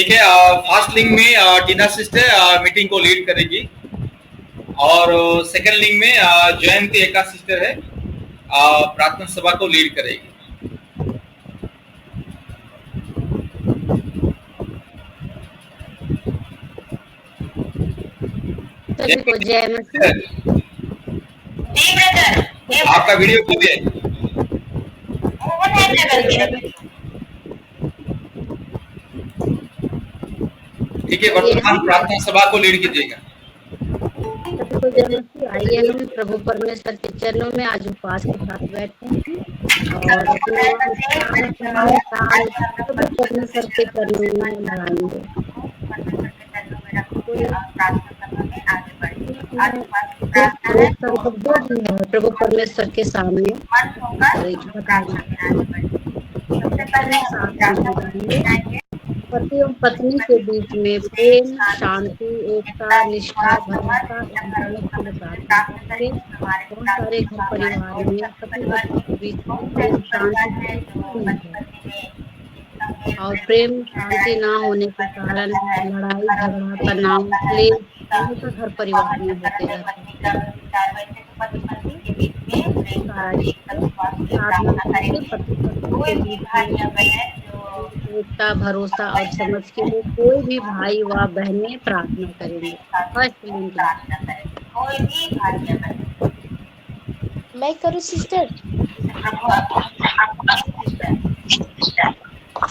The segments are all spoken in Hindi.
देखिए, फर्स्ट लिंक में टीना सिस्टर मीटिंग को लीड करेगी और सेकंड लिंक में जयंती एका सिस्टर है, प्रार्थना सभा को लीड करेगी। सभी को जय मसीह। आपका वीडियो क्यों है? ठीक है, वर्तमान प्रार्थना सभा को लीड कीजिएगा। सभी को जय मसीह। आइए हम प्रभु परमेश्वर के चरणों में आज उपवास के साथ बैठते हैं और प्रभु परमेश्वर के चरणों में लगाएंगे। प्रभु परमेश्वर के सामने पति और पत्नी के बीच में प्रेम, शांति, एकता, निष्ठा, भरोसा बहुत सारे घर परिवार में पति पत्नी के बीच में प्रेम, शांति और प्रेम शांति ना होने के कारण लड़ाई झगड़ा तनाव घर परिवार में होते रहते एकता, भरोसा और समझ के लिए कोई भी भाई व बहनें प्रार्थना करेंगे। मैं करूँ सिस्टर?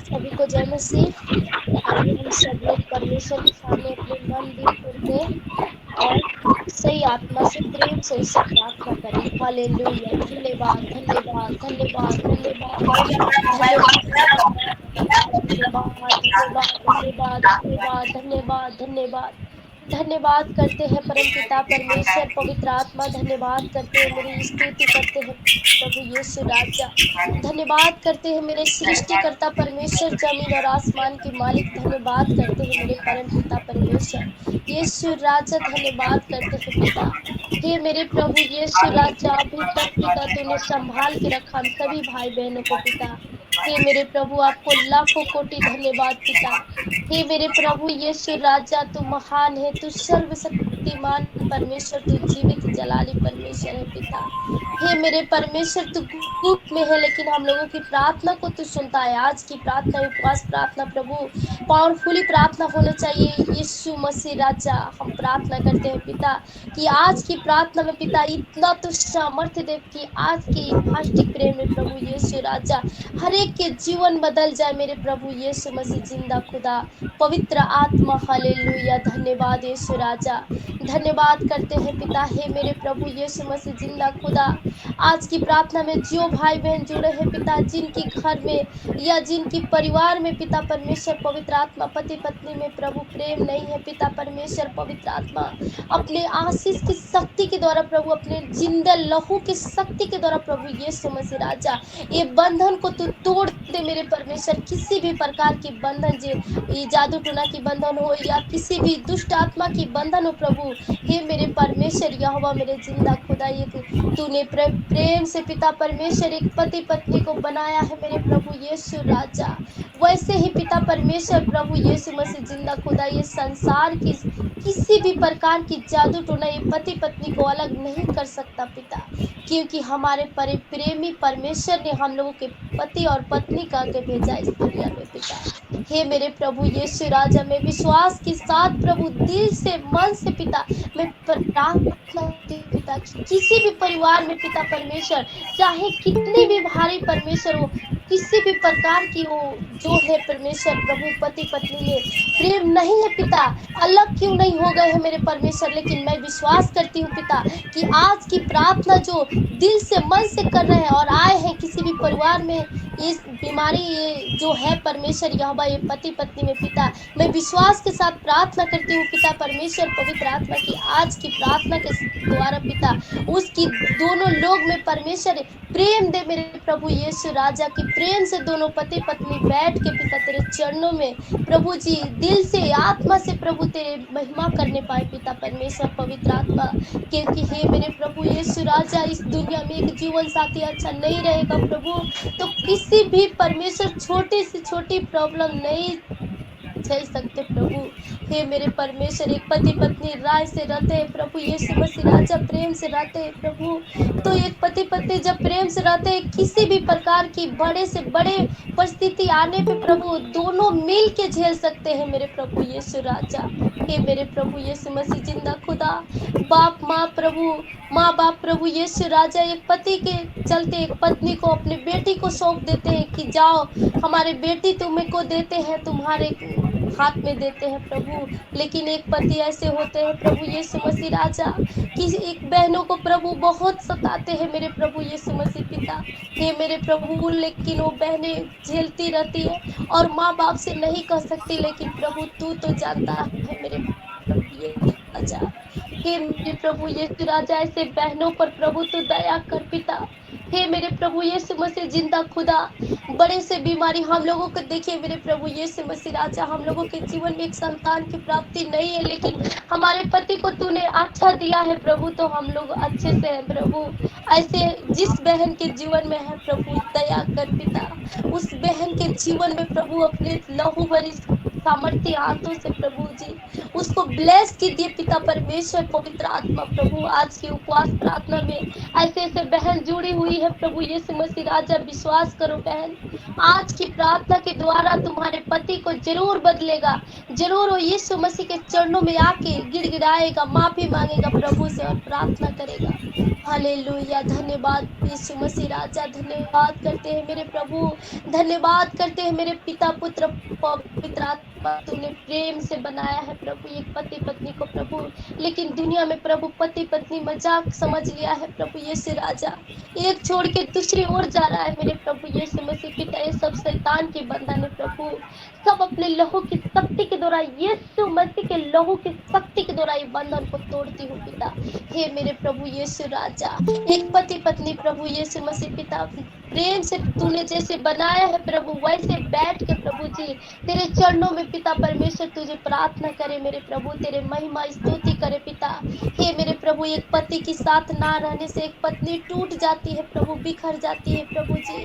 सभी को जय मसीह। आइए हम सब लोग परमेश्वर के सामने अपने मन दिल खोलते और सही आत्मा से प्रेम से उससे प्रार्थना करें। हालेलुया, धन्यवाद धन्यवाद धन्यवाद धन्यवाद धन्यवाद धन्यवाद धन्यवाद धन्यवाद करते हैं परमपिता परमेश्वर पवित्र आत्मा। धन्यवाद करते हैं, मेरी स्तुति करते हैं प्रभु यीशु राजा। धन्यवाद करते हैं मेरे सृष्टिकर्ता परमेश्वर, जमीन और आसमान के मालिक। धन्यवाद करते हैं मेरे परमपिता परमेश्वर यीशु राजा। धन्यवाद करते हैं पिता। हे मेरे प्रभु यीशु राजा, अभी तक पिता तूने संभाल के रखा हम सभी भाई बहनों को पिता। हे मेरे प्रभु, आपको लाखों कोटि धन्यवाद पिता। हे मेरे प्रभु यीशु राजा, तू महान है, तू सर्वशक्तिमान परमेश्वर, तू जीवित जलाली परमेश्वर है पिता। हे मेरे परमेश्वर, तू गुप्त में है लेकिन हम लोगों की प्रार्थना को तू सुनता है। आज की प्रार्थना उपवास प्रार्थना प्रभु पावरफुली प्रार्थना होना चाहिए यीशु मसीह राजा। हम प्रार्थना करते हैं पिता कि आज की प्रार्थना में पिता इतना तो सामर्थ्य दे कि आज की फास्टिक प्रेम में प्रभु यीशु राजा हर एक के जीवन बदल जाए मेरे प्रभु यीशु मसीह जिंदा खुदा पवित्र आत्मा। हालेलुया, धन्यवाद यीशु राजा। धन्यवाद करते हैं पिता। हे मेरे प्रभु यीशु मसीह जिंदा खुदा, आज की प्रार्थना में जो भाई बहन जुड़े हैं पिता, जिनकी घर में या जिनकी परिवार में पिता परमेश्वर पवित्र आत्मा पति पत्नी में प्रभु प्रेम नहीं है पिता परमेश्वर पवित्र आत्मा, अपने आशीष की शक्ति के द्वारा प्रभु, अपने जिंदा लहू की शक्ति के द्वारा प्रभु यीशु मसीह राजा ये बंधन को तू तोड़ दे मेरे परमेश्वर। किसी भी प्रकार की बंधन, ये जादू टोना की बंधन हो या किसी भी दुष्ट आत्मा की बंधन हो प्रभु, हे मेरे परमेश्वर यहोवा मेरे जिंदा खुदा, ये तूने प्रेम से पिता परमेश्वर एक पति पत्नी को बनाया है मेरे प्रभु यीशु राजा। वैसे ही पिता परमेश्वर प्रभु यीशु मसीह जिंदा खुदा, ये संसार की किसी भी प्रकार की जादू टोना ये पति पत्नी को अलग नहीं कर सकता पिता, क्योंकि हमारे प्रेमी परमेश्वर ने हम लोगों के पति और पत्नी का के भेजा इस दुनिया में पिता। हे मेरे प्रभु यीशु राजा, मैं विश्वास के साथ प्रभु दिल से मन से पिता मैं प्रार्थना पिता, किसी भी परिवार में पिता परमेश्वर चाहे कितने भी भारी परमेश्वर हो, किसी भी प्रकार की हो जो है परमेश्वर प्रभु पति पत्नी में प्रेम नहीं है पिता, अलग क्यों नहीं हो गए हैं मेरे परमेश्वर, लेकिन मैं विश्वास करती हूँ पिता कि आज की प्रार्थना जो दिल से मन से कर रहे हैं और आए हैं किसी भी परिवार में इस बीमारी ये जो है परमेश्वर यहोवा ये पति पत्नी में पिता, मैं विश्वास के साथ प्रार्थना करती हूँ पिता परमेश्वर पवित्र आत्मा की आज की प्रार्थना के द्वारा पिता उसकी दोनों लोग में परमेश्वर प्रेम दे मेरे प्रभु यीशु राजा की प्रेम से दोनों पति पत्नी बैठ के पिता तेरे चरणों में प्रभु जी दिल से आत्मा से प्रभु तेरे महिमा करने पाए पिता परमेश्वर पवित्र आत्मा, क्योंकि हे मेरे प्रभु यीशु राजा इस दुनिया में एक जीवन साथी अच्छा नहीं रहेगा प्रभु तो किसी भी परमेश्वर छोटी से छोटी प्रॉब्लम नहीं झेल सकते प्रभु। हे मेरे परमेश्वर, एक पति पत्नी राय से रहते हैं प्रभु यीशु मसीह राजा, प्रेम से रहते हैं प्रभु। तो एक पति पत्नी जब प्रेम से रहते हैं, किसी भी प्रकार की बड़े से बड़े परिस्थिति आने पे प्रभु दोनों मिल के झेल सकते हैं मेरे प्रभु यीशु राजा। हे मेरे प्रभु यीशु मसीह जिंदा खुदा, बाप माँ प्रभु, माँ बाप प्रभु यीशु राजा, एक पति के चलते एक पत्नी को अपने बेटी को सौंप देते हैं कि जाओ, हमारे बेटी तुम्हें को देते हैं, तुम्हारे हाथ में देते हैं प्रभु। लेकिन एक पति ऐसे होते हैं प्रभु यीशु मसीह राजा कि एक बहनों को प्रभु बहुत सताते हैं मेरे प्रभु यीशु मसीह पिता। हे मेरे प्रभु, लेकिन वो बहनें झेलती रहती है और माँ बाप से नहीं कह सकती, लेकिन प्रभु तू तो जानता है मेरे प्रभु यीशु राजा। हे मेरे प्रभु यीशु राजा, ऐसे बहनों पर प्रभु तू दया कर पिता। हे मेरे प्रभु यीशु मसीह जिंदा खुदा, बड़े से बीमारी हम लोगों को देखिए मेरे प्रभु यीशु मसीह राजा, हम लोगों के जीवन में एक संतान की प्राप्ति नहीं है, लेकिन हमारे पति को तूने अच्छा दिया है प्रभु, तो हम लोग अच्छे से हैं प्रभु। ऐसे जिस बहन के जीवन में है प्रभु दया कर पिता, उस बहन के जीवन में प्रभु अपने लहू भरी सामर्थ्य हाथों से प्रभु जी उसको ब्लेस कीजिए पिता परमेश्वर पवित्र आत्मा प्रभु। आज की उपवास प्रार्थना में ऐसे ऐसे बहन जुड़ी हुई है प्रभु यीशु मसीह राजा, विश्वास करो बहन, आज की प्रार्थना के द्वारा तुम्हारे पति को जरूर बदलेगा, जरूर वो यीशु मसीह के चरणों में आके गिड़गिड़ाएगा, माफी मांगेगा प्रभु से और प्रार्थना करेगा। हालेलुया, धन्यवाद यीशु मसीह राजा, धन्यवाद करते हैं मेरे प्रभु, धन्यवाद करते हैं मेरे पिता पुत्र पवित्र आत्मा, तूने प्रेम से बनाया है प्रभु एक पति पत्नी को प्रभु, लेकिन दुनिया में प्रभु पति पत्नी मजाक समझ लिया है प्रभु यीशु राजा, एक छोड़ के दूसरी ओर जा रहा है मेरे प्रभु यीशु मसीह पिता। ये सब शैतान के बंधन है प्रभु, सब अपने लहू की शक्ति के द्वारा, यीशु मसीह के लहू की शक्ति के द्वारा ये बंधन को तोड़ती हूँ पिता। हे मेरे प्रभु यीशु राजा, एक पति पत्नी प्रभु यीशु मसीह पिता प्रेम से तूने जैसे बनाया है प्रभु, वैसे बैठ के प्रभु जी तेरे चरणों में पिता परमेश्वर तुझे प्रार्थना करे मेरे प्रभु, तेरे महिमा स्तुति करे पिता। हे मेरे प्रभु, एक पति के साथ ना रहने से एक पत्नी टूट जाती है प्रभु, बिखर जाती है प्रभु जी।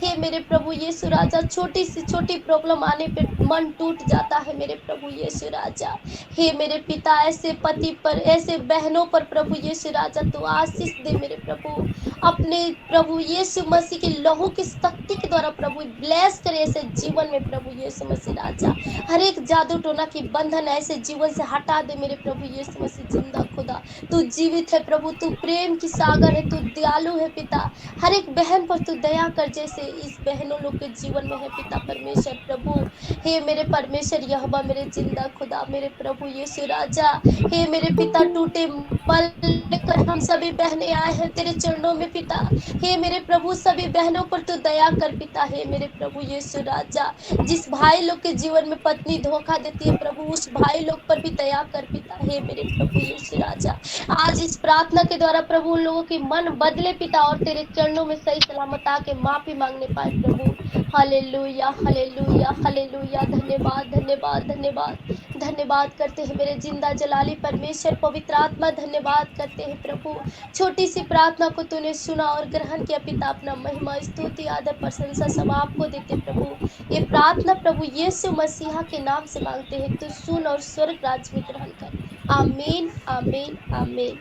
हे मेरे प्रभु यीशु राजा, छोटी सी छोटी प्रॉब्लम आने पे मन टूट जाता है मेरे प्रभु यीशु राजा। हे मेरे पिता, ऐसे पति पर, ऐसे बहनों पर प्रभु यीशु राजा तू आशीष दे मेरे प्रभु, अपने प्रभु यीशु मसीह के लहू की शक्ति के द्वारा प्रभु ब्लेस करे ऐसे जीवन में प्रभु यीशु मसीह राजा। हर एक जादू टोना की बंधन ऐसे जीवन से हटा दे मेरे प्रभु यीशु मसीह जिंदा खुदा, तू जीवित है प्रभु, तू प्रेम की सागर है, तू दयालु है पिता। हर एक बहन पर तू दया कर जैसे इस बहनों लोग के जीवन में है पिता परमेश्वर प्रभु। हे मेरे परमेश्वर यहोवा मेरे जिंदा खुदा, मेरे प्रभु यीशु राजा, हे मेरे पिता टूटे पल लेकर हम सभी बहनें आए हैं तेरे चरणों में पिता। हे मेरे प्रभु, सभी बहनों पर तू दया कर पिता। हे मेरे प्रभु यीशु राजा, जिस भाई लोग के जीवन में पत्नी धोखा देती है प्रभु, उस भाई लोग पर भी दया कर पिता। हे मेरे प्रभु यीशु राजा, आज इस प्रार्थना के द्वारा प्रभु उन लोगों की मन बदले पिता और तेरे चरणों में सही सलामत आके माफी मांगने पाए प्रभु। हालेलुया हालेलुया हालेलुया, धन्यवाद धन्यवाद धन्यवाद धन्यवाद करते हैं मेरे जिंदा जलाली परमेश्वर पवित्र आत्मा, धन्यवाद करते हैं प्रभु। छोटी सी प्रार्थना को तूने सुना और ग्रहण किया पिता, अपना महिमा स्तुति आदर प्रशंसा सब आपको देते प्रभु। ये प्रार्थना प्रभु यीशु मसीहा के नाम से मांगते हैं, तू सुन और स्वर्ग राज्य में ग्रहण कर। आमीन आमीन आमीन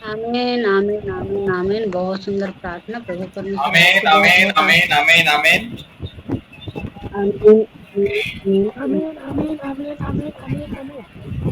आमीन आमीन आमीन आमीन। बहुत सुंदर प्रार्थना प्रभु परमेश्वर। आमीन आमीन आमीन आमीन आमीन आमीन आमीन आमीन आमीन आमीन आमीन आमीन आमीन।